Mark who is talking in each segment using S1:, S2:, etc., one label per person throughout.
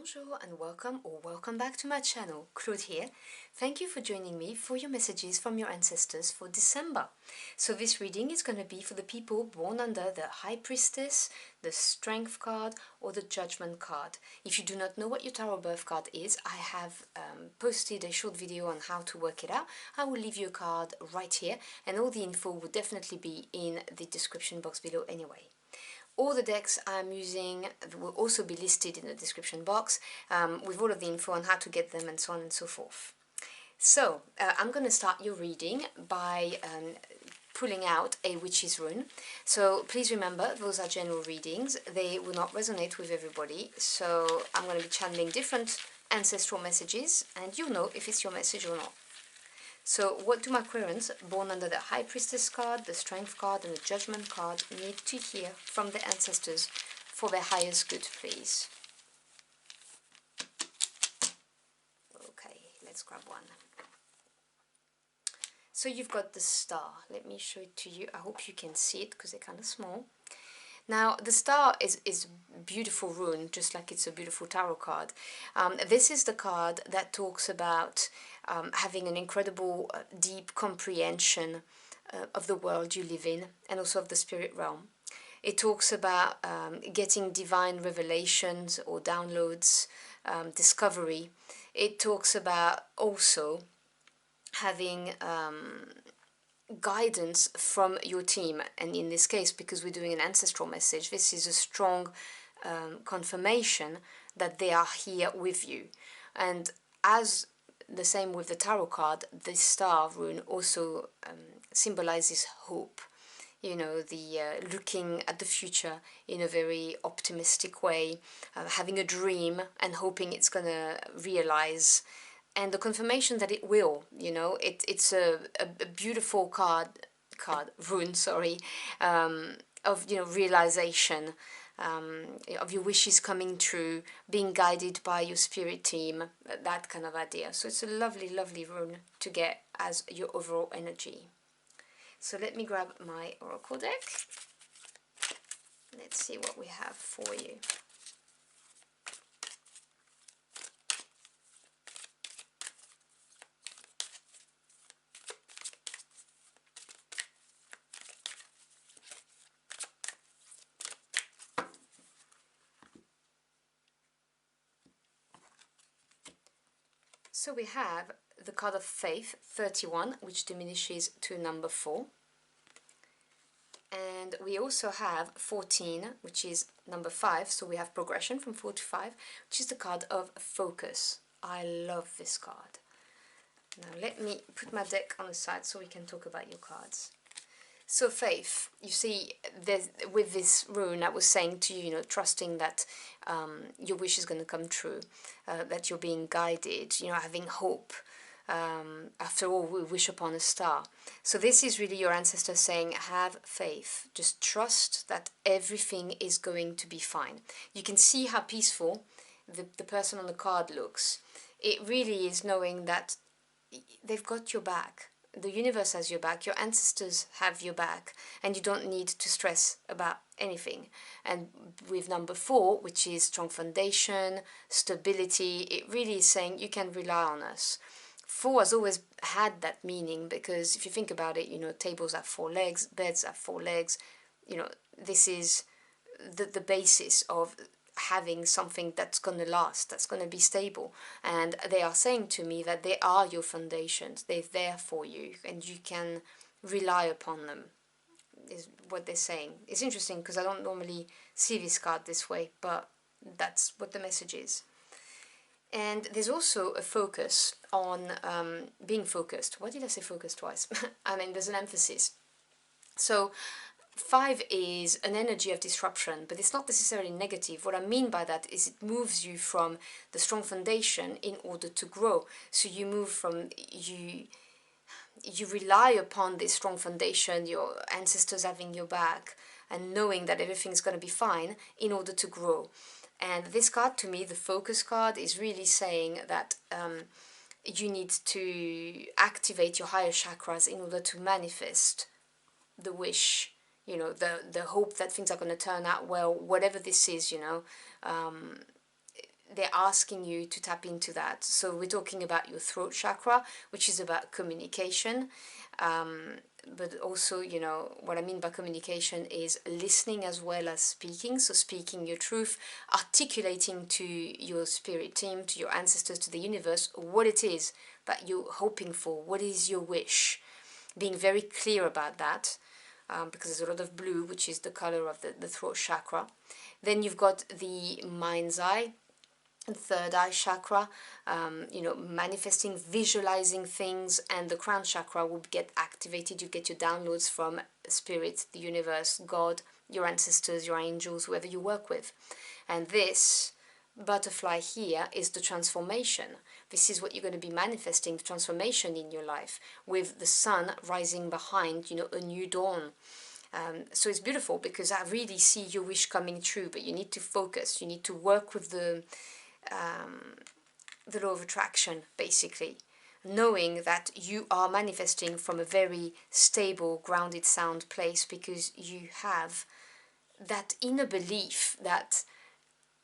S1: Bonjour and welcome or welcome back to my channel. Claude here. Thank you for joining me for your messages from your ancestors for December. So this reading is going to be for the people born under the High Priestess, the Strength card or the Judgment card. If you do not know what your tarot birth card is, I have posted a short video on how to work it out. I will leave you a card right here and all the info will definitely be in the description box below anyway. All the decks I'm using will also be listed in the description box with all of the info on how to get them and so on and so forth. So, I'm going to start your reading by pulling out a witch's rune. So please remember, those are general readings. They will not resonate with everybody. So I'm going to be channeling different ancestral messages and you'll know if it's your message or not. So what do my querents, born under the High Priestess card, the Strength card and the Judgment card, need to hear from their ancestors for their highest good, please? Okay, let's grab one. So you've got the star. Let me show it to you. I hope you can see it because they're kind of small. Now, the star is a beautiful rune, just like it's a beautiful tarot card. This is the card that talks about having an incredible, deep comprehension of the world you live in and also of the spirit realm. It talks about getting divine revelations or downloads, discovery. It talks about also having guidance from your team, and in this case, because we're doing an ancestral message, this is a strong confirmation that they are here with you. And as the same with the tarot card, this star rune also symbolizes hope, you know, the looking at the future in a very optimistic way, having a dream and hoping it's gonna realize, and the confirmation that it will, you know, it's a beautiful rune, sorry, of, you know, realization, of your wishes coming true, being guided by your spirit team, that kind of idea. So it's a lovely, lovely rune to get as your overall energy. So let me grab my oracle deck. Let's see what we have for you. So we have the card of Faith, 31, which diminishes to number 4. And we also have 14, which is number 5, so we have progression from 4 to 5, which is the card of Focus. I love this card. Now let me put my deck on the side so we can talk about your cards. So Faith, you see, with this rune I was saying to you, you know, trusting that your wish is going to come true, that you're being guided, you know, having hope. After all, we wish upon a star. So this is really your ancestors saying, have faith, just trust that everything is going to be fine. You can see how peaceful the person on the card looks. It really is knowing that they've got your back. The universe has your back, your ancestors have your back, and you don't need to stress about anything. And with number 4, which is strong foundation, stability, it really is saying you can rely on us. 4 has always had that meaning, because if you think about it, you know, tables have 4 legs, beds have 4 legs, you know, this is the basis of having something that's going to last, that's going to be stable. And they are saying to me that they are your foundations, they're there for you and you can rely upon them, is what they're saying. It's interesting because I don't normally see this card this way, but that's what the message is. And there's also a focus on being focused. Why did I say focus twice? I mean, there's an emphasis. So 5 is an energy of disruption, but it's not necessarily negative. What I mean by that is it moves you from the strong foundation in order to grow. So you move from, you rely upon this strong foundation, your ancestors having your back, and knowing that everything's going to be fine in order to grow. And this card, to me, the focus card, is really saying that you need to activate your higher chakras in order to manifest the wish, you know, the hope that things are going to turn out well, whatever this is, you know. they're asking you to tap into that. So we're talking about your throat chakra, which is about communication. But also, you know, what I mean by communication is listening as well as speaking. So speaking your truth, articulating to your spirit team, to your ancestors, to the universe, what it is that you're hoping for, what is your wish. Being very clear about that, because there's a lot of blue, which is the color of the throat chakra. Then you've got the mind's eye, third eye chakra, you know, manifesting, visualizing things, and the crown chakra will get activated. You get your downloads from spirit, the universe, God, your ancestors, your angels, whoever you work with. And this butterfly here is the transformation. This is what you're going to be manifesting, the transformation in your life, with the sun rising behind, you know, a new dawn. So it's beautiful because I really see your wish coming true, but you need to focus. You need to work with the law of attraction, basically, knowing that you are manifesting from a very stable, grounded, sound place, because you have that inner belief that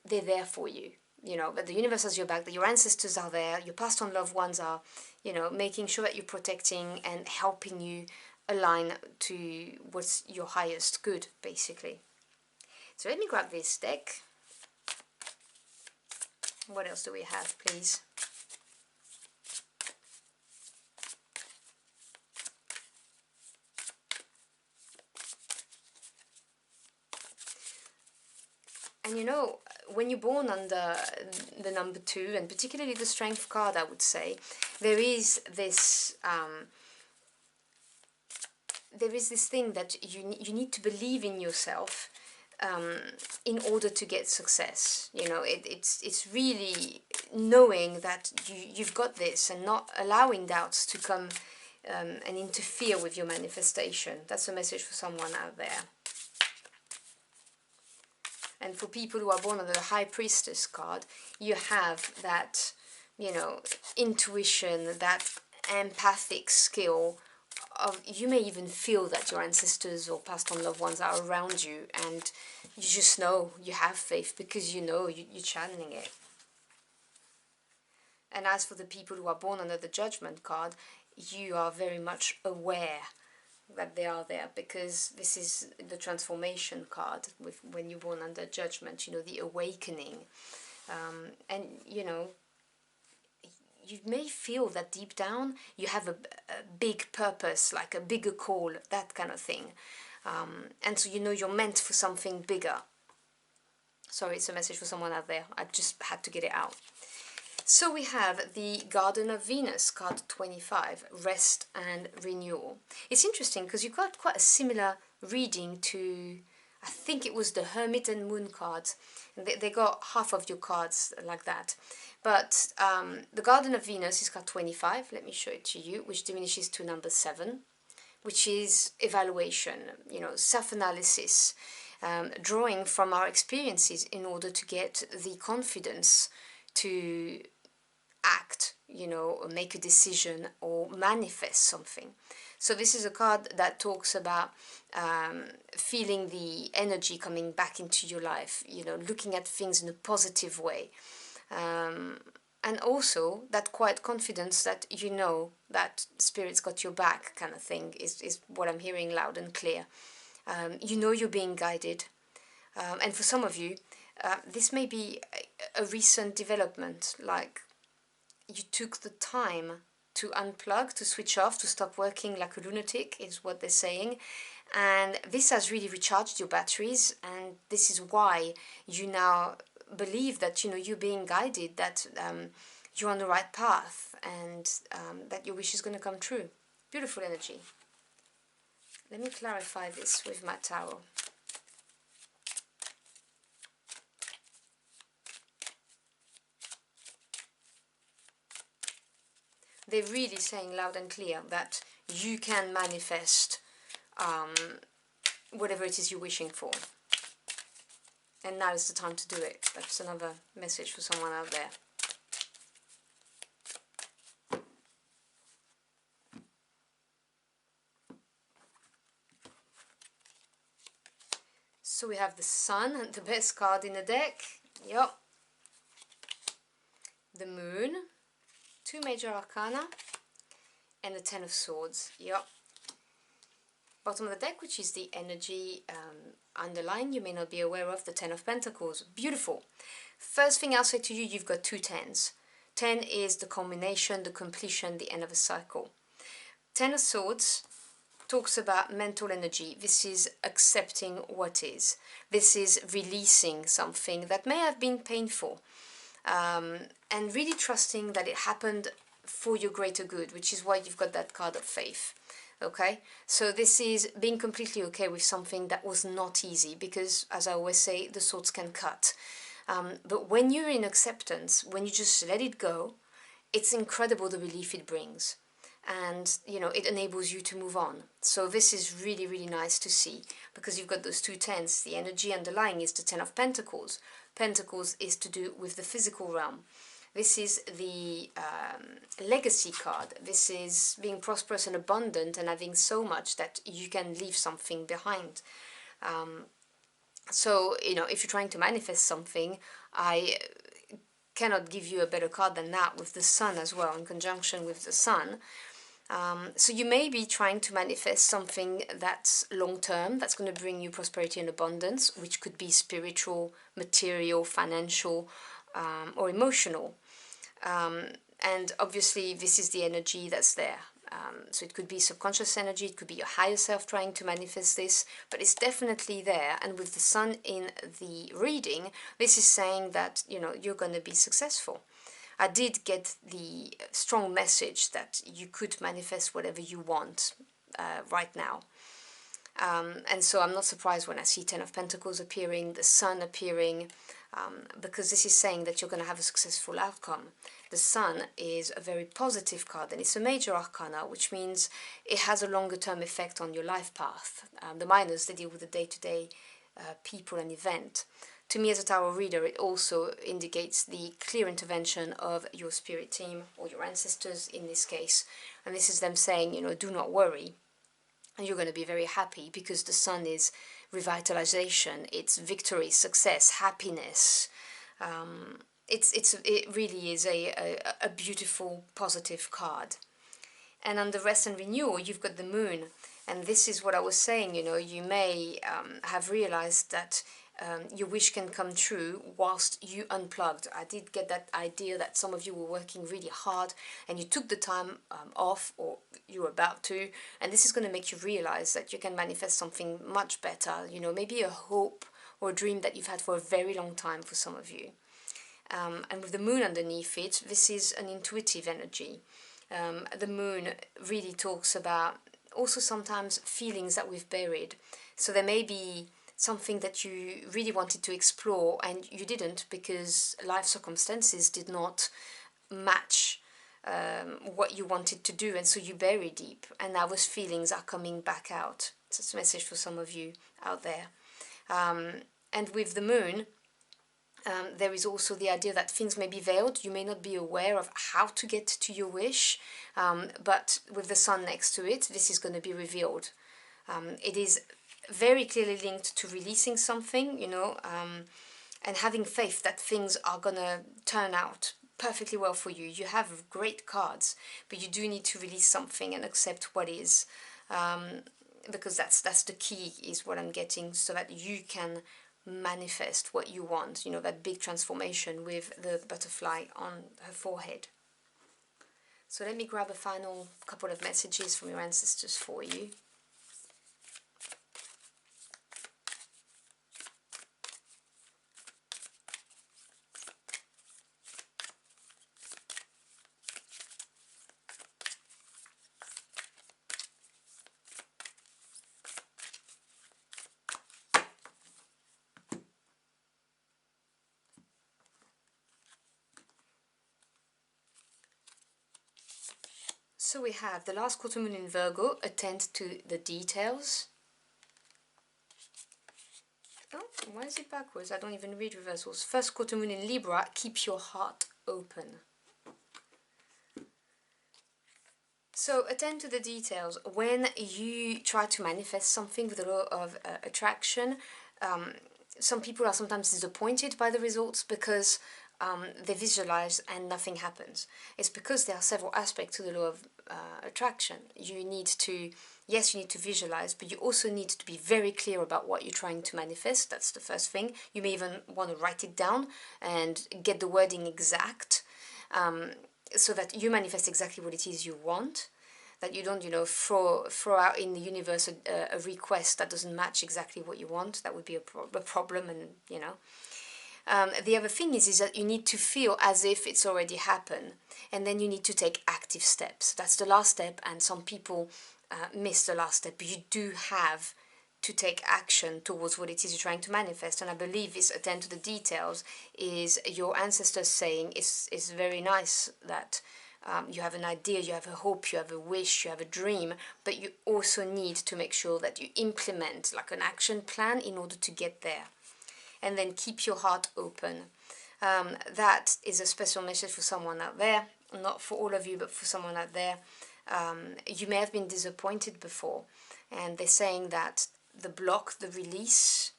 S1: they're there for you. You know, that the universe has your back, that your ancestors are there, your past on loved ones are, you know, making sure that you're protecting and helping you align to what's your highest good, basically. So let me grab this deck. What else do we have, please? And you know, when you're born under the number 2, and particularly the strength card, I would say, there is this thing that you need to believe in yourself in order to get success. You know, it's really knowing that you've got this, and not allowing doubts to come and interfere with your manifestation. That's a message for someone out there. And for people who are born under the High Priestess card, you have that, you know, intuition, that empathic skill of, you may even feel that your ancestors or past on loved ones are around you, and you just know, you have faith because you know you're channeling it. And as for the people who are born under the Judgment card, you are very much aware that they are there, because this is the transformation card with when you're born under Judgment, you know, the awakening. And you know, you may feel that deep down you have a big purpose, like a bigger call, that kind of thing. And so you know you're meant for something bigger. Sorry, it's a message for someone out there. I just had to get it out. So we have the Garden of Venus, card 25, Rest and Renewal. It's interesting because you got quite a similar reading to, I think it was the Hermit and Moon cards. They got half of your cards like that. But the Garden of Venus is card 25, let me show it to you, which diminishes to number 7, which is evaluation, you know, self-analysis, drawing from our experiences in order to get the confidence to act, you know, or make a decision or manifest something. So this is a card that talks about feeling the energy coming back into your life, you know, looking at things in a positive way. And also that quiet confidence that you know that Spirit's got your back kind of thing is what I'm hearing loud and clear. You know you're being guided. And for some of you, this may be a recent development, like you took the time to unplug, to switch off, to stop working like a lunatic, is what they're saying. And this has really recharged your batteries, and this is why you now believe that, you know, you're being guided, that you're on the right path, and that your wish is going to come true. Beautiful energy. Let me clarify this with my tarot. They're really saying loud and clear that you can manifest whatever it is you're wishing for. And now is the time to do it. That's another message for someone out there. So we have the Sun, the best card in the deck. Yep. the Moon, 2 major arcana, and the Ten of Swords. Yep. Bottom of the deck, which is the energy underlying, you may not be aware of, the Ten of Pentacles. Beautiful. First thing I'll say to you, you've got 2 tens. 10 is the culmination, the completion, the end of a cycle. Ten of Swords talks about mental energy. This is accepting what is. This is releasing something that may have been painful, and really trusting that it happened for your greater good, which is why you've got that card of faith. Okay, so this is being completely okay with something that was not easy, because as I always say, the swords can cut. But when you're in acceptance, when you just let it go, it's incredible the relief it brings. And, you know, it enables you to move on. So this is really, really nice to see, because you've got those 2 tens. The energy underlying is the Ten of Pentacles. Pentacles is to do with the physical realm. This is the legacy card. This is being prosperous and abundant and having so much that you can leave something behind. So, you know, if you're trying to manifest something, I cannot give you a better card than that, with the Sun as well, in conjunction with the Sun. So you may be trying to manifest something that's long-term, that's going to bring you prosperity and abundance, which could be spiritual, material, financial, or emotional. And obviously this is the energy that's there. So it could be subconscious energy, it could be your higher self trying to manifest this, but it's definitely there. And with the Sun in the reading, this is saying that, you know, you're going to be successful. I did get the strong message that you could manifest whatever you want right now. And so I'm not surprised when I see Ten of Pentacles appearing, the Sun appearing, because this is saying that you're going to have a successful outcome. The Sun is a very positive card, and it's a major arcana, which means it has a longer term effect on your life path. The minors, they deal with the day-to-day people and event. To me, as a tarot reader, it also indicates the clear intervention of your spirit team, or your ancestors in this case. And this is them saying, you know, do not worry. And you're going to be very happy, because the Sun is revitalization, it's victory, success, happiness. It really is a beautiful, positive card. And on the rest and renewal, you've got the Moon. And this is what I was saying, you know, you may have realized that your wish can come true whilst you unplugged. I did get that idea that some of you were working really hard and you took the time off, or you were about to, and this is going to make you realize that you can manifest something much better, you know, maybe a hope or a dream that you've had for a very long time for some of you. And with the Moon underneath it, this is an intuitive energy. The Moon really talks about also sometimes feelings that we've buried. So there may be something that you really wanted to explore and you didn't, because life circumstances did not match what you wanted to do, and so you bury deep, and now those feelings are coming back out. So it's a message for some of you out there. And with the Moon, there is also the idea that things may be veiled. You may not be aware of how to get to your wish, but with the Sun next to it, this is going to be revealed. It is very clearly linked to releasing something, you know, and having faith that things are going to turn out perfectly well for you. You have great cards, but you do need to release something and accept what is, because that's the key, is what I'm getting, so that you can manifest what you want, you know, that big transformation with the butterfly on her forehead. So let me grab a final couple of messages from your ancestors for you. So we have the last quarter moon in Virgo, attend to the details. Oh, why is it backwards? I don't even read reversals. First quarter moon in Libra, keep your heart open. So attend to the details. When you try to manifest something with a law of attraction, some people are sometimes disappointed by the results because they visualize and nothing happens. It's because there are several aspects to the law of attraction. You need to, yes, you need to visualize, but you also need to be very clear about what you're trying to manifest. That's the first thing. You may even want to write it down and get the wording exact, so that you manifest exactly what it is you want. That you don't, throw out in the universe a request that doesn't match exactly what you want. That would be a problem, and the other thing is that you need to feel as if it's already happened, and then you need to take active steps. That's the last step, and some people miss the last step. But you do have to take action towards what it is you're trying to manifest. And I believe this attend to the details is your ancestors saying it's very nice that you have an idea, you have a hope, you have a wish, you have a dream, but you also need to make sure that you implement like an action plan in order to get there. And then keep your heart open. That is a special message for someone out there, not for all of you, but for someone out there. You may have been disappointed before, and they're saying that the block, the release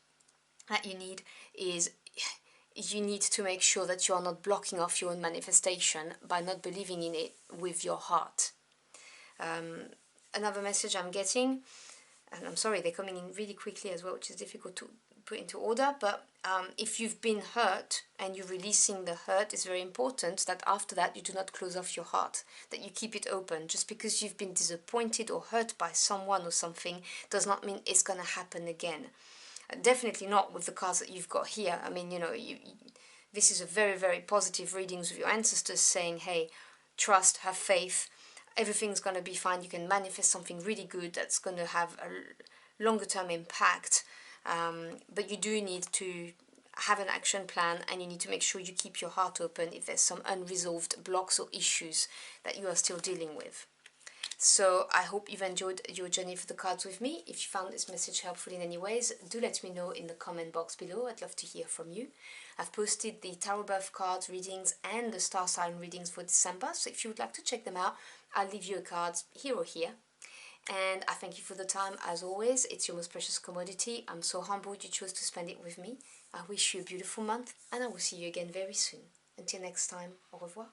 S1: that you need is you need to make sure that you are not blocking off your own manifestation by not believing in it with your heart. Another message I'm getting, and I'm sorry, they're coming in really quickly as well, which is difficult to put into order, but if you've been hurt and you're releasing the hurt, it's very important that after that you do not close off your heart, that you keep it open. Just because you've been disappointed or hurt by someone or something does not mean it's going to happen again. Definitely not with the cards that you've got here. I mean, this is a very, very positive readings with your ancestors saying, hey, trust, have faith, everything's going to be fine. You can manifest something really good that's going to have a longer term impact. But you do need to have an action plan, and you need to make sure you keep your heart open if there's some unresolved blocks or issues that you are still dealing with. So I hope you've enjoyed your journey for the cards with me. If you found this message helpful in any ways, do let me know in the comment box below. I'd love to hear from you. I've posted the Tarot Birth cards readings and the star sign readings for December, so if you would like to check them out, I'll leave you a card here or here. And I thank you for the time, as always. It's your most precious commodity. I'm so humbled you chose to spend it with me. I wish you a beautiful month, and I will see you again very soon. Until next time, au revoir.